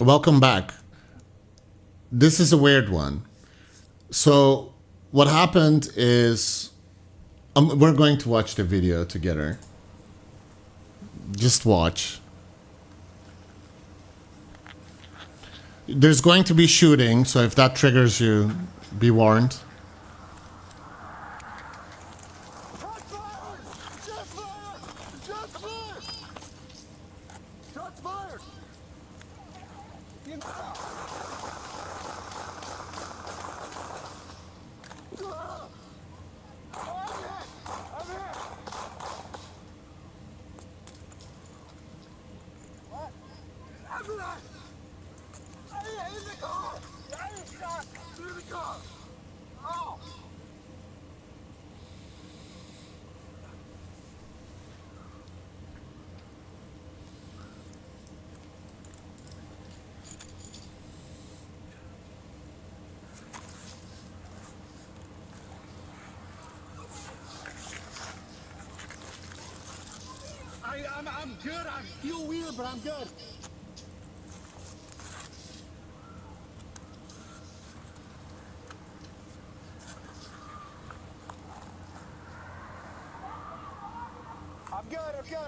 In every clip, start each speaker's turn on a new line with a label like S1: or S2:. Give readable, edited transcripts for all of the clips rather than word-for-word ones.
S1: Welcome back. This is a weird one. So, what happened is we're going to watch the video together. Just watch. There's going to be shooting, so if that triggers you, be warned.
S2: I'm good. I feel weird, but I'm good. I'm good. I'm good.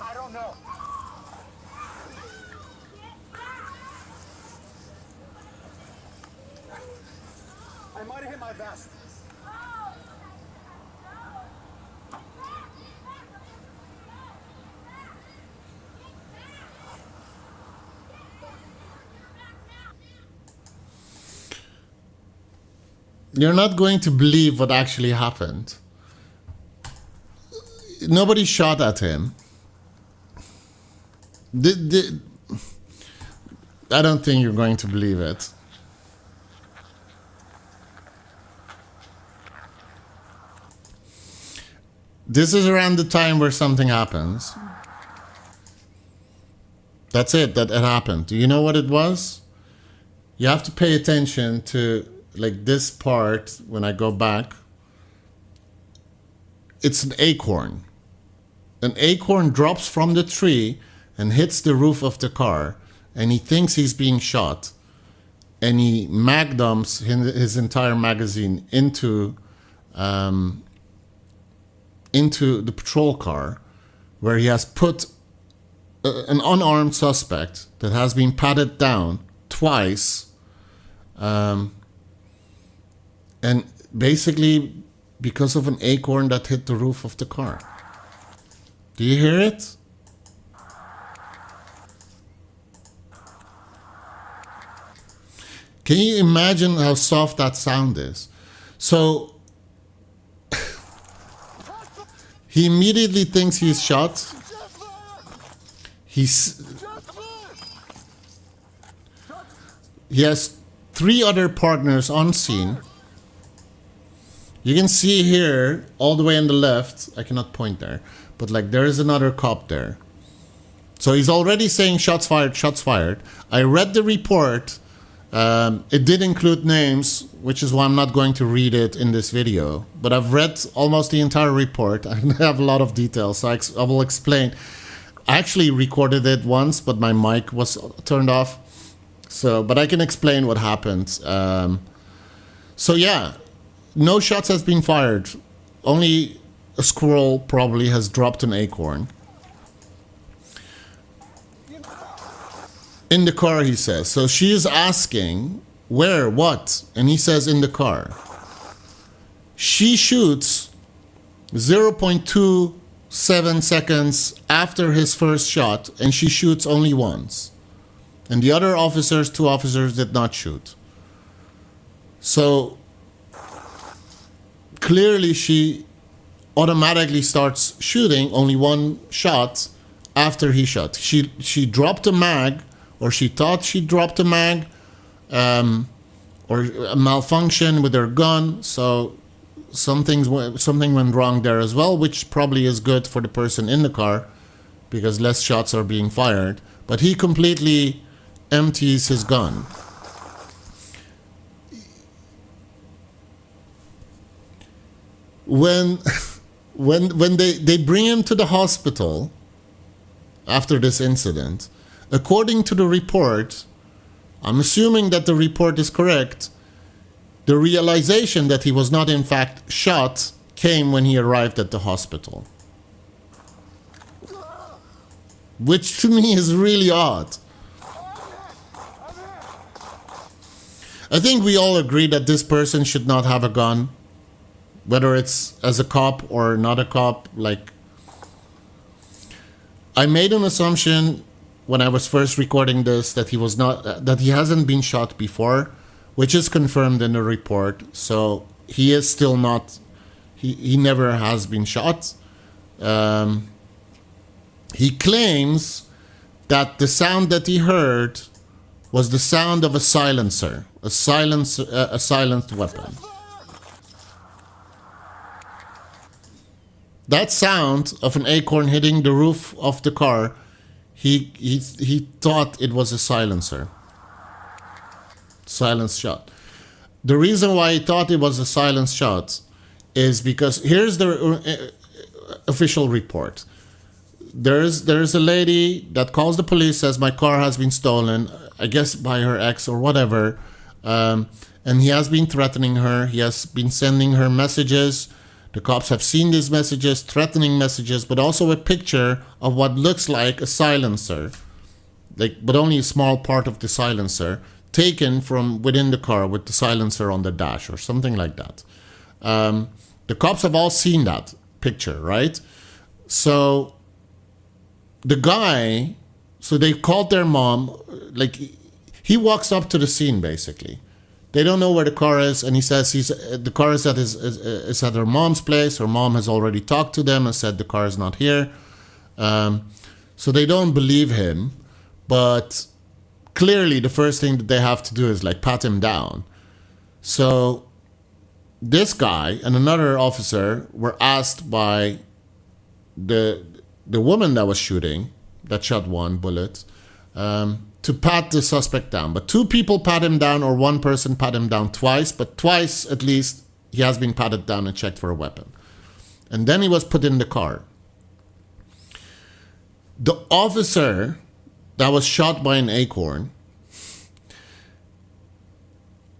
S2: I don't know. I might have hit my vest.
S1: You're not going to believe what actually happened. Nobody shot at him. I don't think you're going to believe it. This is around the time where something happens. That's it, that it happened. Do you know what it was? You have to pay attention to like this part when I go back. It's an acorn. An acorn drops from the tree and hits the roof of the car, and he thinks he's being shot, and he mag dumps his entire magazine into the patrol car, where he has put an unarmed suspect that has been patted down twice, and basically because of an acorn that hit the roof of the car. Do you hear it? Can you imagine how soft that sound is? So he immediately thinks he's shot. He has 3 other partners on scene. You can see here, all the way on the left, I cannot point there, but like there is another cop there. So he's already saying shots fired, shots fired. I read the report. It did include names, which is why I'm not going to read it in this video. But I've read almost the entire report. I have a lot of details, so I will explain. I actually recorded it once, but my mic was turned off. So, but I can explain what happened. So yeah, no shots has been fired. Only a squirrel probably has dropped an acorn. In the car, he says. So she is asking, where, what? And he says, in the car. She shoots 0.27 seconds after his first shot, and she shoots only once. And the other officers, 2 officers, did not shoot. So clearly she automatically starts shooting only 1 shot after he shot. She dropped a mag, or she thought she dropped a mag, or a malfunction with her gun. So something went wrong there as well, which probably is good for the person in the car because less shots are being fired. But he completely empties his gun. When when they bring him to the hospital after this incident, according to the report, I'm assuming that the report is correct, the realization that he was not in fact shot came when he arrived at the hospital. Which to me is really odd. I think we all agree that this person should not have a gun. Whether it's as a cop or not a cop, like... I made an assumption when I was first recording this that he hasn't been shot before, which is confirmed in the report. So he is still not... He never has been shot. He claims that the sound that he heard was the sound of a silencer, a silenced weapon. That sound of an acorn hitting the roof of the car, he thought it was a silencer. Silence shot. The reason why he thought it was a silence shot is because here's the official report. There's a lady that calls the police, says my car has been stolen, I guess by her ex or whatever, and he has been threatening her. He has been sending her messages. The cops have seen these messages, threatening messages, but also a picture of what looks like a silencer, but only a small part of the silencer, taken from within the car with the silencer on the dash or something like that. The cops have all seen that picture, right? So the guy, so they called their mom, he walks up to the scene basically. They don't know where the car is, and he says the car is at her mom's place. Her mom has already talked to them and said the car is not here. So they don't believe him, but clearly the first thing that they have to do is pat him down. So this guy and another officer were asked by the woman that was shooting, that shot one bullet, to pat the suspect down. But two people pat him down, or one person pat him down twice, but twice at least he has been patted down and checked for a weapon. And then he was put in the car. The officer that was shot by an acorn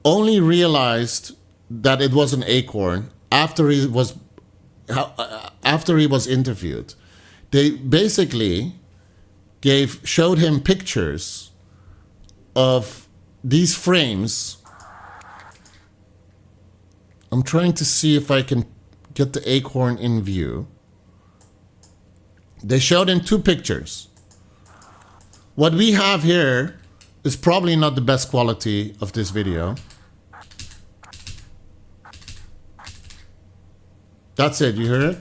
S1: only realized that it was an acorn after he was interviewed. They basically showed him pictures of these frames. I'm trying to see if I can get the acorn in view. They showed him two pictures. What we have here is probably not the best quality of this video. That's it, you hear it?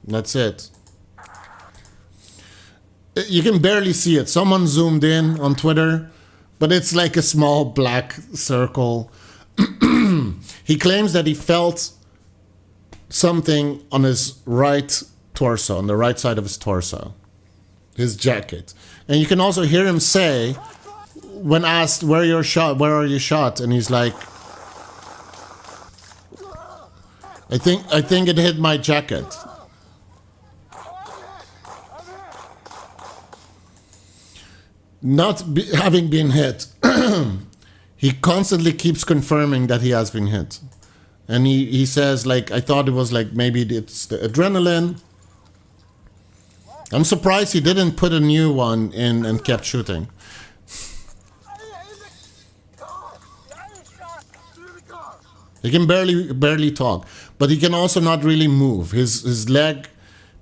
S1: That's it. You can barely see it. Someone zoomed in on Twitter, but it's like a small black circle. He claims that he felt something on his right torso, on the right side of his torso, his jacket. And you can also hear him say, when asked, where are you shot? And he's like, I think it hit my jacket. Having been hit, he constantly keeps confirming that he has been hit. And he says, I thought it was maybe it's the adrenaline. I'm surprised he didn't put a new one in and kept shooting. He can barely talk, but he can also not really move. His leg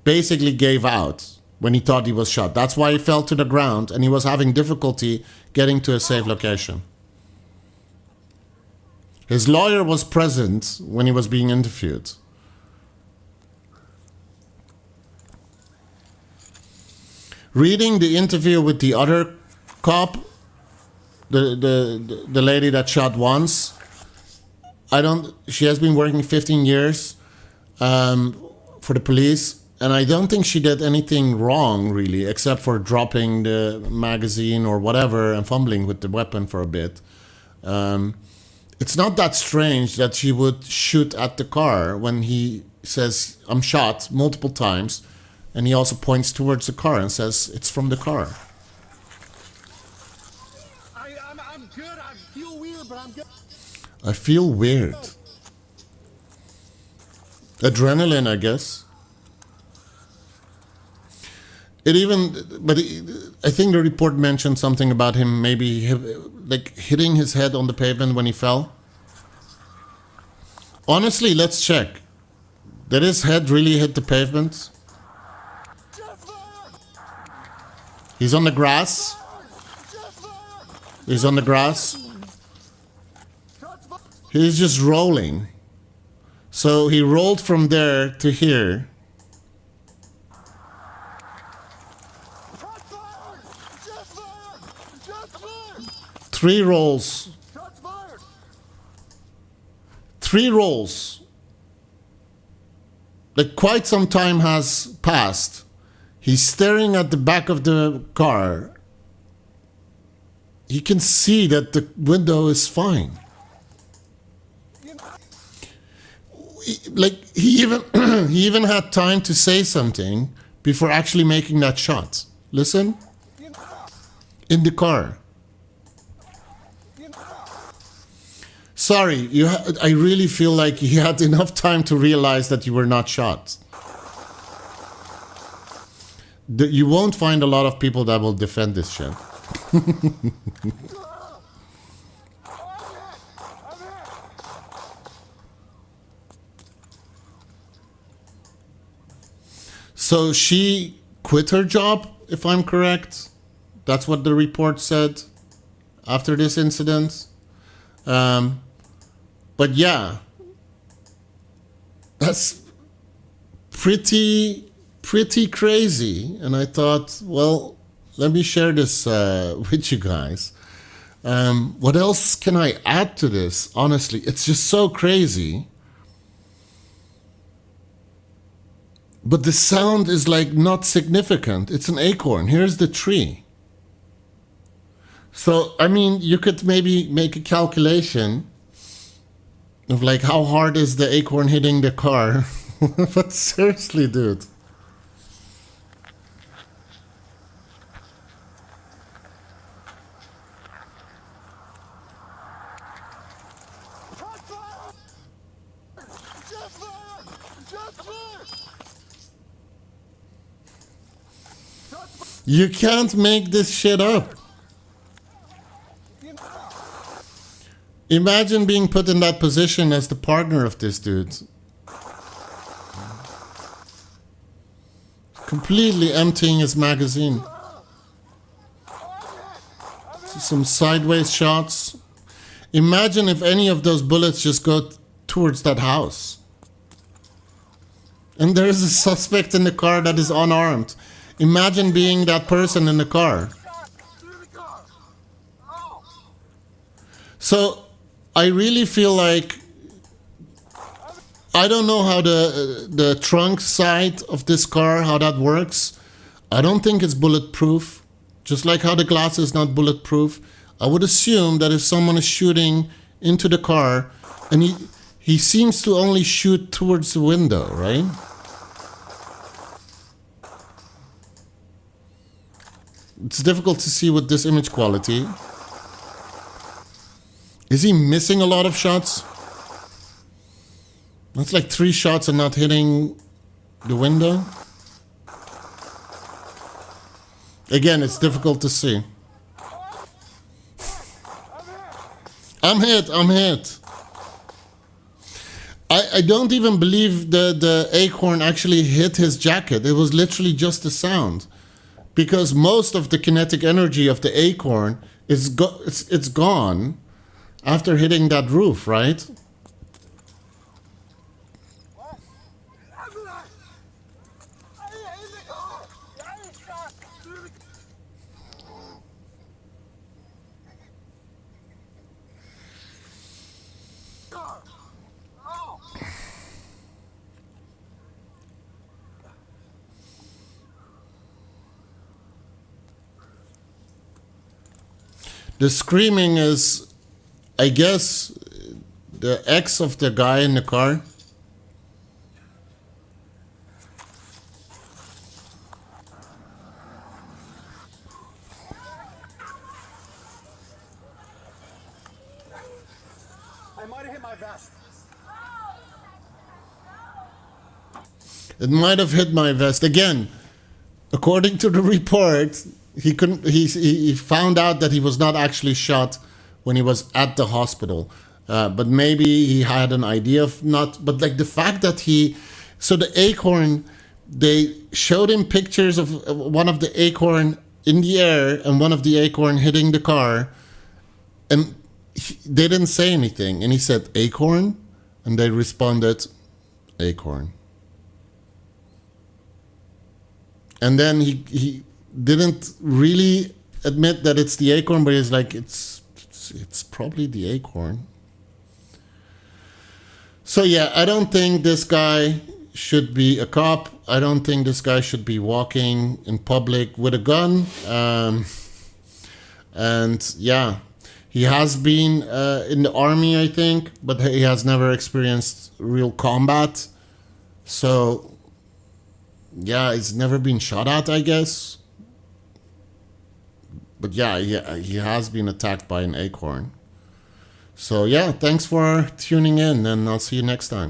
S1: basically gave out when he thought he was shot. That's why he fell to the ground, and he was having difficulty getting to a safe location. His lawyer was present when he was being interviewed. Reading the interview with the other cop, the lady that shot once, she has been working 15 years for the police. And I don't think she did anything wrong, really, except for dropping the magazine or whatever and fumbling with the weapon for a bit. It's not that strange that she would shoot at the car when he says, I'm shot, multiple times. And he also points towards the car and says, it's from the car.
S2: I'm good. I feel weird, but I'm good.
S1: I feel weird. Adrenaline, I guess. I think the report mentioned something about him maybe like hitting his head on the pavement when he fell. Honestly, let's check. Did his head really hit the pavement? He's on the grass. He's on the grass. He's just rolling. So he rolled from there to here. Three rolls. Three rolls. Like quite some time has passed. He's staring at the back of the car. He can see that the window is fine. Like he even he even had time to say something before actually making that shot. Listen. In the car. Sorry, I really feel like you had enough time to realize that you were not shot. You won't find a lot of people that will defend this shit. So she quit her job, if I'm correct. That's what the report said after this incident. But yeah, that's pretty crazy. And I thought, well, let me share this with you guys. What else can I add to this? Honestly, it's just so crazy. But the sound is like not significant. It's an acorn. Here's the tree. So, I mean, you could maybe make a calculation of like how hard is the acorn hitting the car. But seriously, dude. You can't make this shit up. Imagine being put in that position as the partner of this dude. Completely emptying his magazine. Some sideways shots. Imagine if any of those bullets just go towards that house. And there is a suspect in the car that is unarmed. Imagine being that person in the car. So, I really feel like I don't know how the trunk side of this car, how that works. I don't think it's bulletproof. Just like how the glass is not bulletproof. I would assume that if someone is shooting into the car and he seems to only shoot towards the window, right? It's difficult to see with this image quality. Is he missing a lot of shots? That's like 3 shots and not hitting the window. Again, it's difficult to see. I'm hit. I don't even believe the acorn actually hit his jacket. It was literally just a sound. Because most of the kinetic energy of the acorn is it's gone after hitting that roof, right? The screaming is, I guess, the ex of the guy in the car.
S2: I might have hit my vest.
S1: It might have hit my vest. Again, according to the report, he couldn't. He found out that he was not actually shot when he was at the hospital. But maybe he had an idea of not. But like the fact that he, so the acorn, they showed him pictures of one of the acorn in the air and one of the acorn hitting the car, and they didn't say anything. And he said acorn, and they responded acorn. And then he didn't really admit that it's the acorn, but he's like, it's probably the acorn. So yeah, I don't think this guy should be a cop. I don't think this guy should be walking in public with a gun. And yeah, he has been in the army, I think, but he has never experienced real combat. So yeah, he's never been shot at, I guess. But yeah, he has been attacked by an acorn. So yeah, thanks for tuning in, and I'll see you next time.